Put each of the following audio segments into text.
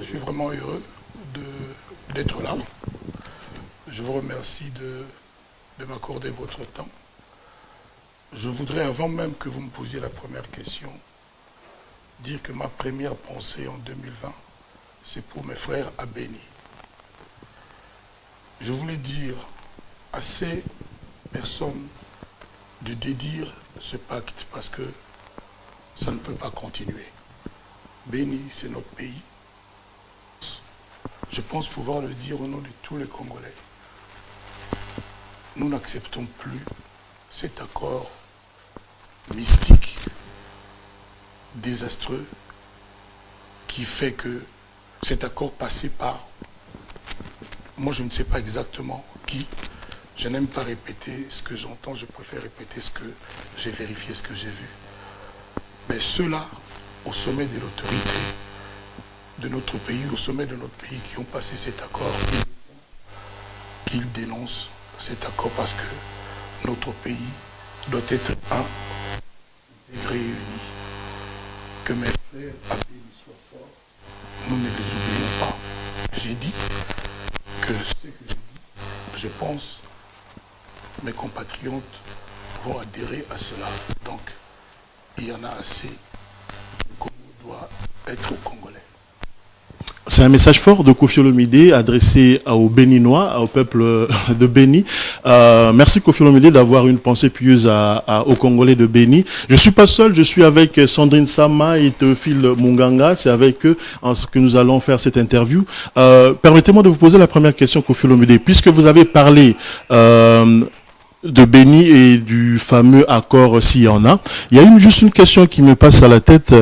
Je suis vraiment heureux d'être là. Je vous remercie de m'accorder votre temps. Je voudrais, avant même que vous me posiez la première question, dire que ma première pensée en 2020, c'est pour mes frères à Béni. Je voulais dire à ces personnes de dédire ce pacte parce que ça ne peut pas continuer. Béni, c'est notre pays. Je pense pouvoir le dire au nom de tous les Congolais. Nous n'acceptons plus cet accord mystique, désastreux, qui fait que cet accord passé par, moi je ne sais pas exactement qui, je n'aime pas répéter ce que j'entends, je préfère répéter ce que j'ai vérifié, ce que j'ai vu. Mais ceux-là, au sommet de l'autorité de notre pays, au sommet de notre pays, qui ont passé cet accord, qu'ils dénoncent cet accord parce que notre pays doit être un, réuni. Que mes frères à Béni soient forts, nous ne les oublions pas. J'ai dit que ce que j'ai dit, je pense, mes compatriotes vont adhérer à cela. Donc, il y en a assez. Le Congo doit être au Congolais. C'est un message fort de Koffi Olomidé adressé aux Béninois, au peuple de Béni. Merci Koffi Olomidé d'avoir une pensée pieuse aux Congolais de Béni. Je suis pas seul, je suis avec Sandrine Sama et Théophile Munganga. C'est avec eux que nous allons faire cette interview. Permettez-moi de vous poser la première question, Koffi Olomidé. Puisque vous avez parlé de Béni et du fameux accord s'il y en a, il y a juste une question qui me passe à la tête.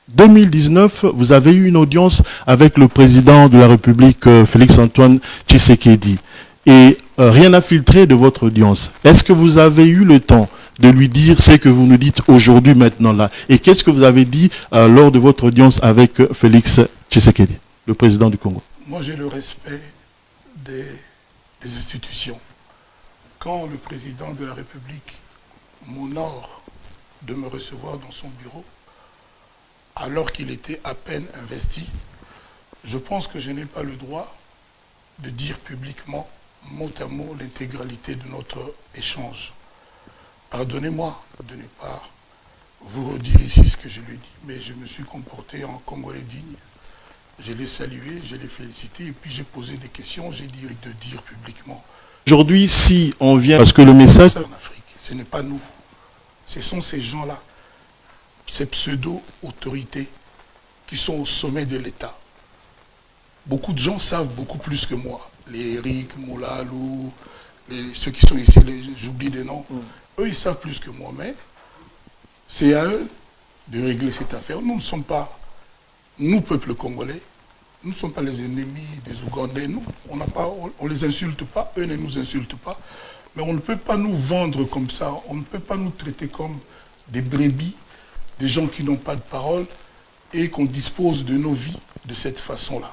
2019, vous avez eu une audience avec le président de la République, Félix-Antoine Tshisekedi. Et rien n'a filtré de votre audience. Est-ce que vous avez eu le temps de lui dire ce que vous nous dites aujourd'hui, maintenant, là? Et qu'est-ce que vous avez dit lors de votre audience avec Félix Tshisekedi, le président du Congo? Moi, j'ai le respect des institutions. Quand le président de la République m'honore de me recevoir dans son bureau, alors qu'il était à peine investi, je pense que je n'ai pas le droit de dire publiquement, mot à mot, l'intégralité de notre échange. Pardonnez-moi de ne pas vous redire ici ce que je lui ai dit, mais je me suis comporté en Congolais digne. Je l'ai salué, je l'ai félicité, et puis j'ai posé des questions, j'ai dit de dire publiquement. Aujourd'hui, si on vient, parce que le message... En Afrique, ce n'est pas nous, ce sont ces gens-là, ces pseudo-autorités qui sont au sommet de l'État. Beaucoup de gens savent beaucoup plus que moi. Les Eric, Moulalou, ceux qui sont ici, j'oublie des noms. Eux, ils savent plus que moi, mais c'est à eux de régler cette affaire. Nous ne sommes pas, nous, peuple congolais, nous ne sommes pas les ennemis des Ougandais. Nous, on les insulte pas, eux ne nous insultent pas. Mais on ne peut pas nous vendre comme ça, on ne peut pas nous traiter comme des brebis, des gens qui n'ont pas de parole et qu'on dispose de nos vies de cette façon-là.